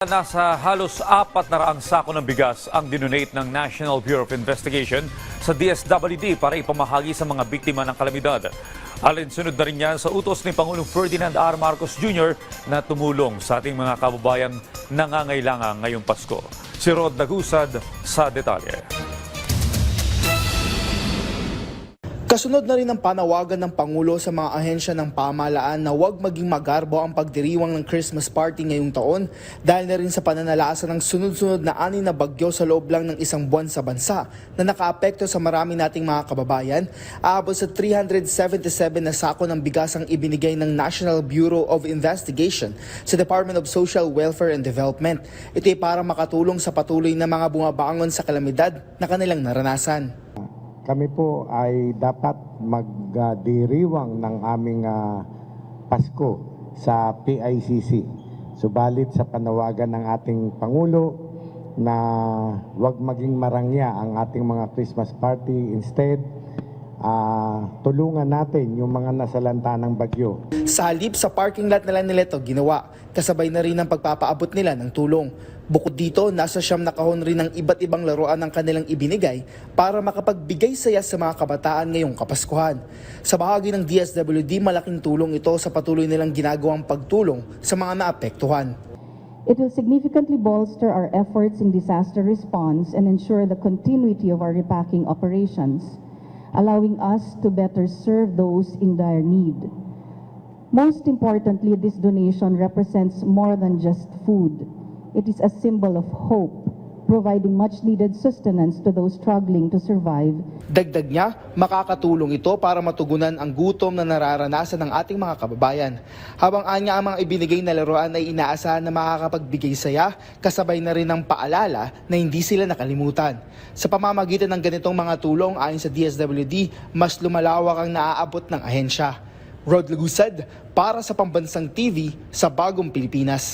Nasa halos 400 sako ng bigas ang dinonate ng National Bureau of Investigation sa DSWD para ipamahagi sa mga biktima ng kalamidad. Alinsunod na rin yan sa utos ni Pangulong Ferdinand R. Marcos Jr. na tumulong sa ating mga kababayan nangangailangan ngayong Pasko. Si Rod Nagusad sa detalye. Kasunod na rin ang panawagan ng Pangulo sa mga ahensya ng pamahalaan na huwag maging magarbo ang pagdiriwang ng Christmas party ngayong taon dahil na rin sa pananalasa ng sunod-sunod na 6 na bagyo sa loob lang ng isang buwan sa bansa na nakaapekto sa marami nating mga kababayan. Aabot sa 377 na sako ng bigas ang ibinigay ng National Bureau of Investigation sa Department of Social Welfare and Development. Ito ay para makatulong sa patuloy na mga bumabangon sa kalamidad na kanilang naranasan. Kami po ay dapat magdiriwang ng aming Pasko sa PICC. Subalit sa panawagan ng ating Pangulo na huwag maging marangya ang ating mga Christmas party. Instead, tulungan natin yung mga nasalanta ng bagyo. Sa halip sa parking lot nila ito ginawa, kasabay na rin ang pagpapaabot nila ng tulong. Bukod dito, nasa 9 na kahon rin ng iba't ibang laruan ang kanilang ibinigay para makapagbigay saya sa mga kabataan ngayong Kapaskuhan. Sa bahagi ng DSWD, malaking tulong ito sa patuloy nilang ginagawang pagtulong sa mga naapektuhan. It will significantly bolster our efforts in disaster response and ensure the continuity of our repacking operations, allowing us to better serve those in dire need. Most importantly, this donation represents more than just food. It is a symbol of hope, providing much-needed sustenance to those struggling to survive. Dagdag niya, makakatulong ito para matugunan ang gutom na nararanasan ng ating mga kababayan. Habang anya ang mga ibinigay na laruan ay inaasahan na makakapagbigay saya, kasabay na rin ng paalala na hindi sila nakalimutan. Sa pamamagitan ng ganitong mga tulong ayon sa DSWD, mas lumalawak ang naaabot ng ahensya. Rod Nagusad para sa Pambansang TV sa Bagong Pilipinas.